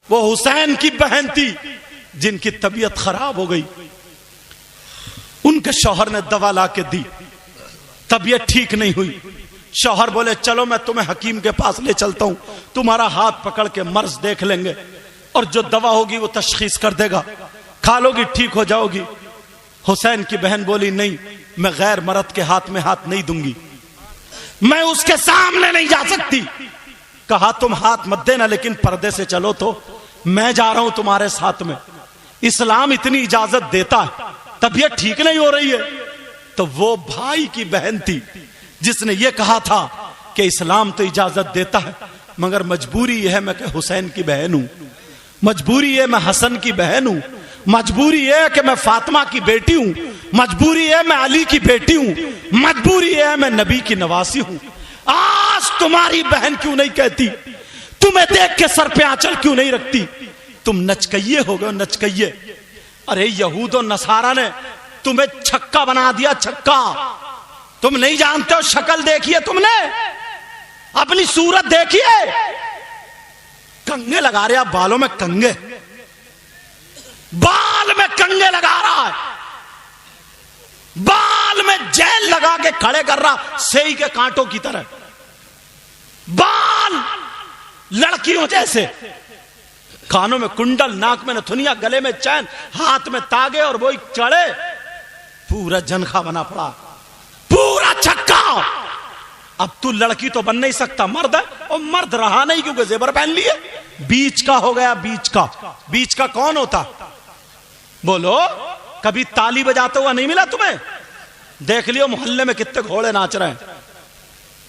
وہ حسین کی بہن تھی جن کی طبیعت خراب ہو گئی. ان کے شوہر نے دوا لا کے دی, طبیعت ٹھیک نہیں ہوئی. شوہر بولے چلو میں تمہیں حکیم کے پاس لے چلتا ہوں, تمہارا ہاتھ پکڑ کے مرض دیکھ لیں گے اور جو دوا ہوگی وہ تشخیص کر دے گا, کھا لو گی ٹھیک ہو جاؤ گی. حسین کی بہن بولی نہیں, میں غیر مرد کے ہاتھ میں ہاتھ نہیں دوں گی, میں اس کے سامنے نہیں جا سکتی. کہا تم ہاتھ مت دینا لیکن پردے سے چلو, تو میں جا رہا ہوں تمہارے ساتھ میں. اسلام اتنی اجازت دیتا ہے, طبیعت ٹھیک نہیں ہو رہی ہے. تو وہ بھائی کی بہن تھی جس نے یہ کہا تھا کہ اسلام تو اجازت دیتا ہے مگر مجبوری یہ ہے میں کہ حسین کی بہن ہوں, مجبوری ہے میں حسن کی بہن ہوں, مجبوری ہے کہ میں فاطمہ کی بیٹی ہوں, مجبوری ہے میں علی کی بیٹی ہوں, مجبوری ہے میں نبی کی نواسی ہوں. آج تمہاری بہن کیوں نہیں کہتی, تمہیں دیکھ کے سر پہ آنچل کیوں نہیں رکھتی, تم نچکئیے ہو گئے, نچکئیے. ارے یہود و نصارہ نے تمہیں چھکا بنا دیا, چھکا. تم نہیں جانتے ہو, شکل دیکھیے تم نے, اپنی صورت دیکھیے. کنگے لگا رہے, بالوں میں کنگے, بال میں کنگے لگا رہا ہے, بال میں جیل لگا کے کھڑے کر رہا سیئی کے کانٹوں کی طرح, بال لڑکیوں جیسے, کانوں میں کنڈل, ناک میں نتھنیا, گلے میں چین, ہاتھ میں تاگے اور وہی چڑے, پورا جنخا بنا پڑا, پورا چھکا. اب تو لڑکی تو بن نہیں سکتا, مرد ہے, اور مرد رہا نہیں کیونکہ زیور پہن لیے. بیچ کا ہو گیا, بیچ کا. بیچ کا کون ہوتا بولو, کبھی تالی بجاتے ہوا نہیں ملا تمہیں؟ دیکھ لیو محلے میں کتنے گھوڑے ناچ رہے ہیں.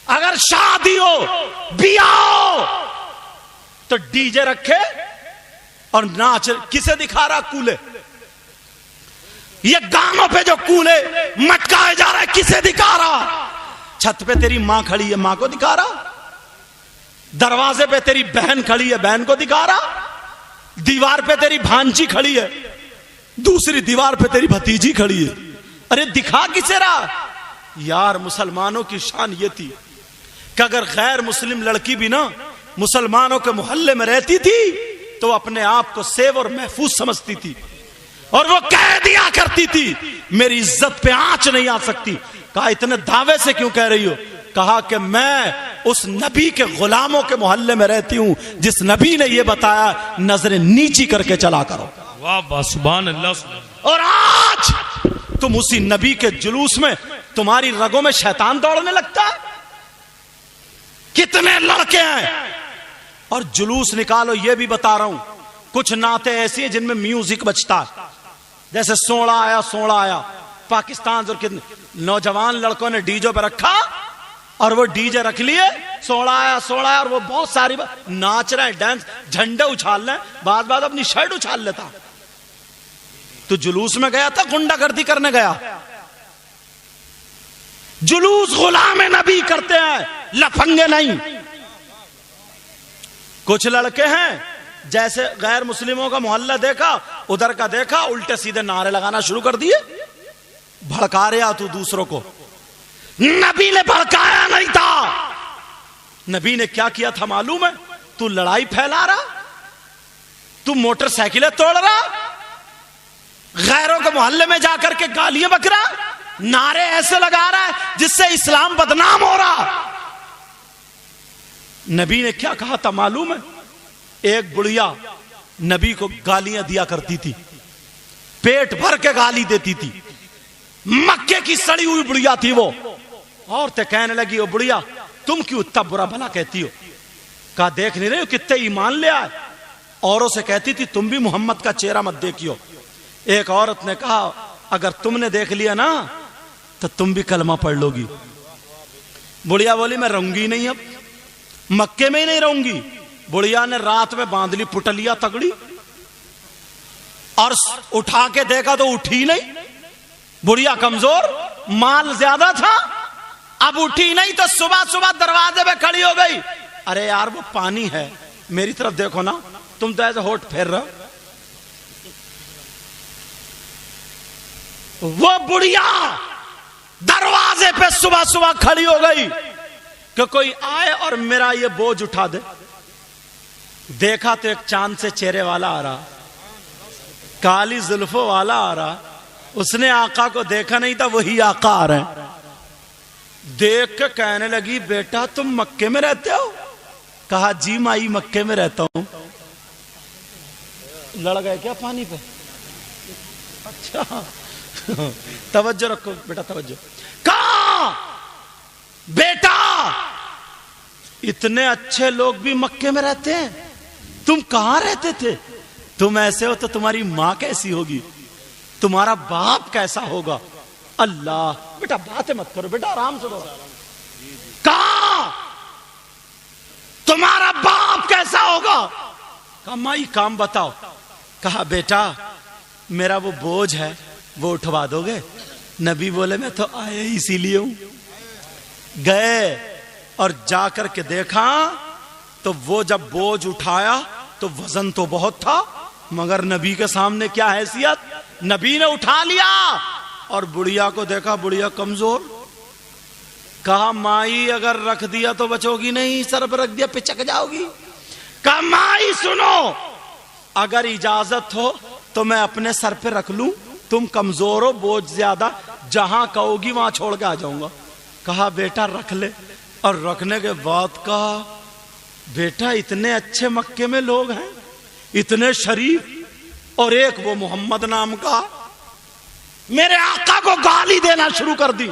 اگر شادی ہو, بیاہ ہو, تو ڈی جے رکھے اور ناچ. کسے دکھا رہا کولے؟ یہ گانوں پہ جو کولے مٹکائے جا رہا ہے کسے دکھا رہا؟ چھت پہ تیری ماں کھڑی ہے, ماں کو دکھا رہا. دروازے پہ تیری بہن کھڑی ہے, بہن کو دکھا رہا. دیوار پہ تیری بھانجی کھڑی ہے, دوسری دیوار پہ تیری بھتیجی کھڑی ہے. ارے دکھا کسے رہا؟ یار مسلمانوں کی شان یہ تھی کہ اگر غیر مسلم لڑکی بھی نا مسلمانوں کے محلے میں رہتی تھی تو اپنے آپ کو سیو اور محفوظ سمجھتی تھی, اور وہ کہہ دیا کرتی تھی میری عزت پہ آنچ نہیں آ سکتی. کہا اتنے دعوے سے کیوں کہہ رہی ہو؟ کہا کہ میں اس نبی کے غلاموں کے محلے میں رہتی ہوں جس نبی نے یہ بتایا نظریں نیچی کر کے چلا کرو. واہ سبحان اللہ. اور آج تم اسی نبی کے جلوس میں تمہاری رگوں میں شیطان دوڑنے لگتا ہے. کتنے لڑکے ہیں, اور جلوس نکالو. یہ بھی بتا رہا ہوں کچھ نعتیں ایسی ہیں جن میں میوزک بجتا ہے, جیسے سوڑا آیا سوڑا آیا. پاکستان اور کتنے نوجوان لڑکوں نے ڈی جے پہ رکھا اور وہ ڈی جے رکھ لیے, سوڑا آیا سوڑا آیا, اور وہ بہت ساری ناچ رہے ہیں, ڈانس, جھنڈے اچھال رہے ہیں, بعض بعض اپنی شرٹ اچھال لیتا. تو جلوس میں گیا تھا گنڈا گردی کرنے گیا؟ جلوس غلام نبی کرتے ہیں, لفنگے نہیں. کچھ لڑکے ہیں جیسے غیر مسلموں کا محلہ دیکھا, ادھر کا دیکھا, الٹے سیدھے نعرے لگانا شروع کر دیے. بھڑکا رہا تو دوسروں کو. نبی نے بھڑکایا نہیں تھا. نبی نے کیا کیا تھا معلوم ہے؟ تو لڑائی پھیلا رہا, تو موٹر سائیکلیں توڑ رہا, غیروں کے محلے میں جا کر کے گالیاں بک رہا, نعرے ایسے لگا رہا ہے جس سے اسلام بدنام ہو رہا. نبی نے کیا کہا تھا معلوم ہے؟ ایک بڑھیا نبی کو گالیاں دیا کرتی تھی, پیٹ بھر کے گالی دیتی تھی. مکے کی سڑی ہوئی بڑھیا تھی وہ. عورتیں کہنے لگی او بڑھیا تم کیوں اتنا برا بھلا کہتی ہو؟ کہا دیکھ نہیں رہے ہو کتنے ایمان لے آئے. اوروں سے کہتی تھی تم بھی محمد کا چہرہ مت دیکھیو. ایک عورت نے کہا اگر تم نے دیکھ لیا نا تو تم بھی کلمہ پڑھ لو گی. بڑھیا بولی میں رہوں گی نہیں, اب مکے میں ہی نہیں رہوں گی. بڑھیا نے رات میں باندھ لی پٹلیا تگڑی, اور اٹھا کے دیکھا تو اٹھی نہیں. بڑھیا کمزور, مال زیادہ تھا, اب اٹھی نہیں تو صبح صبح دروازے پہ کھڑی ہو گئی. ارے یار وہ پانی ہے, میری طرف دیکھو نا, تم تو ایسے ہوٹ پھیر رہے ہو. وہ بڑھیا دروازے پہ صبح صبح کھڑی ہو گئی کہ کوئی آئے اور میرا یہ بوجھ اٹھا دے. دیکھا تو ایک چاند سے چہرے والا آ رہا، کالی زلفوں والا آ رہا. اس نے آقا کو دیکھا نہیں تھا، وہی آقا آ رہے ہیں. دیکھ کے کہنے لگی بیٹا تم مکے میں رہتے ہو؟ کہا جی مائی مکے میں رہتا ہوں. لڑ گئے کیا پانی پہ؟ اچھا توجہ رکھو بیٹا توجہ. کہاں بیٹا اتنے اچھے لوگ بھی مکے میں رہتے ہیں، تم کہاں رہتے تھے؟ تم ایسے ہو تو تمہاری ماں کیسی ہوگی، تمہارا باپ کیسا ہوگا؟ اللہ بیٹا باتیں مت کرو بیٹا، آرام سے بولو. کہاں تمہارا باپ کیسا ہوگا؟ کہا مائی کام بتاؤ. کہا بیٹا میرا وہ بوجھ ہے وہ اٹھوا دو گے؟ نبی بولے میں تو آئے اسی لیے ہوں. گئے اور جا کر کے دیکھا تو وہ جب بوجھ اٹھایا تو وزن تو بہت تھا، مگر نبی کے سامنے کیا حیثیت. نبی نے اٹھا لیا اور بڑھیا کو دیکھا، بڑھیا کمزور. کہا مائی اگر رکھ دیا تو بچو گی نہیں، سر پر رکھ دیا پچک جاؤ گی. کہا مائی سنو، اگر اجازت ہو تو میں اپنے سر پہ رکھ لوں، تم کمزور ہو بوجھ زیادہ، جہاں کہو گی وہاں چھوڑ کے آ جاؤں گا. کہا بیٹا رکھ لے. اور رکھنے کے بعد کہا بیٹا اتنے اچھے مکے میں لوگ ہیں، اتنے شریف، اور ایک وہ محمد نام کا میرے آقا کو گالی دینا شروع کر دی.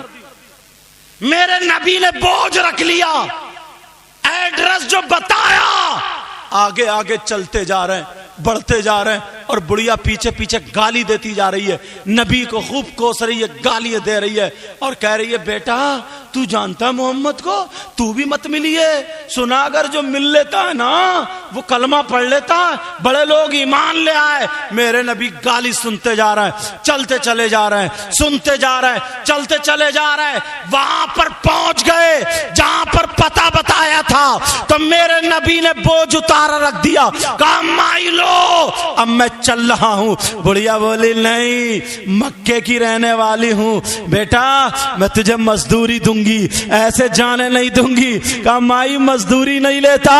میرے نبی نے بوجھ رکھ لیا، ایڈریس جو بتایا، آگے آگے چلتے جا رہے ہیں، بڑھتے جا رہے ہیں، اور بڑھیا پیچھے پیچھے گالی دیتی جا رہی ہے. نبی کو خوب کوس رہی ہے، گالیاں دے رہی ہے، اور کہہ رہی ہے بیٹا تو جانتا ہے محمد کو، تو بھی مت ملیے. سنا اگر جو مل لیتا ہے نا وہ کلمہ پڑھ لیتا ہے، بڑے لوگ ایمان لے آئے. میرے نبی گالی سنتے جا رہے ہیں، چلتے چلے جا رہے ہیں، سنتے جا رہے ہیں، چلتے چلے جا رہے ہیں. وہاں پر پہنچ گئے جہاں پر پتہ بتایا تھا، تو میرے نبی نے بوجھ اتارا رکھ دیا. کہا مائی لو اب میں چل رہا ہوں. بڑھیا بولی نہیں مکے کی رہنے والی ہوں بیٹا، میں تجھے مزدوری دوں گی، ایسے جانے نہیں دوں گی. کہا مائی مزدوری نہیں لیتا.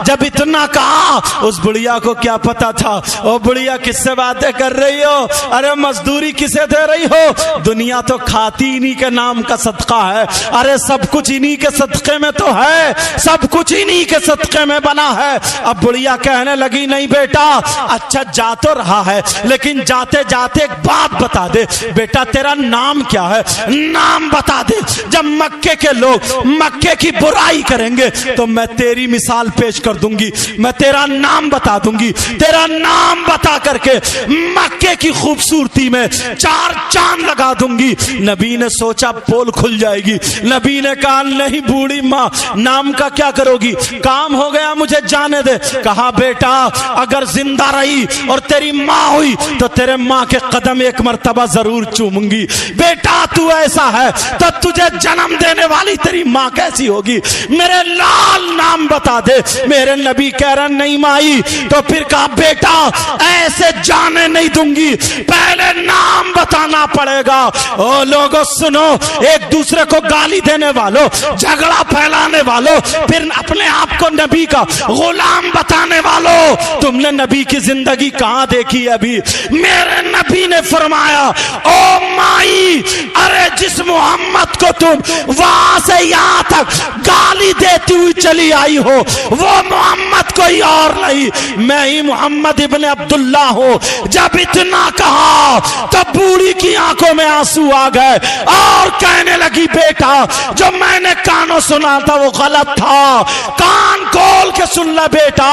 جب اتنا کہا اس بڑھیا کو کیا پتا تھا، او بڑھیا کس سے باتیں کر رہی ہو، ارے مزدوری کسے دے رہی ہو، دنیا تو کھاتی انہی کے نام کا صدقہ ہے، ارے سب کچھ انہی کے صدقے میں تو ہے، سب کچھ انہی کے صدقے میں بنا ہے. اب بڑھیا کہنے لگی نہیں بیٹا اچھا جا تو رہا ہے، لیکن جاتے جاتے ایک بات بتا دے بیٹا، تیرا نام کیا ہے، نام بتا دے. جب مکے کے لوگ مکے کی برائی کریں گے تو میں تیری مثال پیش کر دوں گی، میں تیرا نام بتا دوں گی. تیرا نام بتا کر کے مکے کی خوبصورتی میں 4 چاند لگا دوں گی. نبی نے سوچا پول کھل جائے گی. نبی نے کہا نہیں بوڑھی ماں نام کا کیا کرو گی، کام ہو گیا مجھے جانے دے. کہا بیٹا اگر زندہ رہی اور تیری ماں ہوئی تو تیرے ماں کے قدم ایک مرتبہ ضرور چوموں گی. بیٹا تو ایسا ہے تو تجھے جنم دینے والی تیری ماں کیسی ہوگی، میرے لال نام بتا دے. میرے نبی کہہ رہا نہیں مائی. تو پھر کہا بیٹا ایسے جانے نہیں دوں گی، پہلے نام بتانا پڑے گا. او لوگوں سنو، ایک دوسرے کو گالی دینے والوں، جھگڑا پھیلانے والوں، پھر اپنے آپ کو نبی کا غلام بتانے والوں، تم نے نبی کی زندگی کہاں دیکھی ابھی؟ میرے نبی نے فرمایا او مائی ارے جس محمد کو تم وہاں سے یہاں تک گالی دیتی ہوئی چلی آئی ہو وہ محمد کوئی اور نہیں، میں ہی محمد ابن عبداللہ ہوں. جب اتنا کہا تو بوڑھی کی آنکھوں میں آنسو آ گئے اور کہنے لگی بیٹا جو میں نے کانوں سنا تھا وہ غلط تھا، کان کھول کے سن لے بیٹا،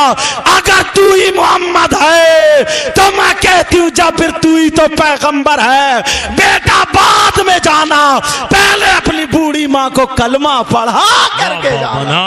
اگر تو ہی محمد ہے تو میں کہتی ہوں جب پھر تو ہی تو پیغمبر ہے. بیٹا بعد میں جانا، پہلے اپنی بوڑھی ماں کو کلمہ پڑھا کر کے جانا.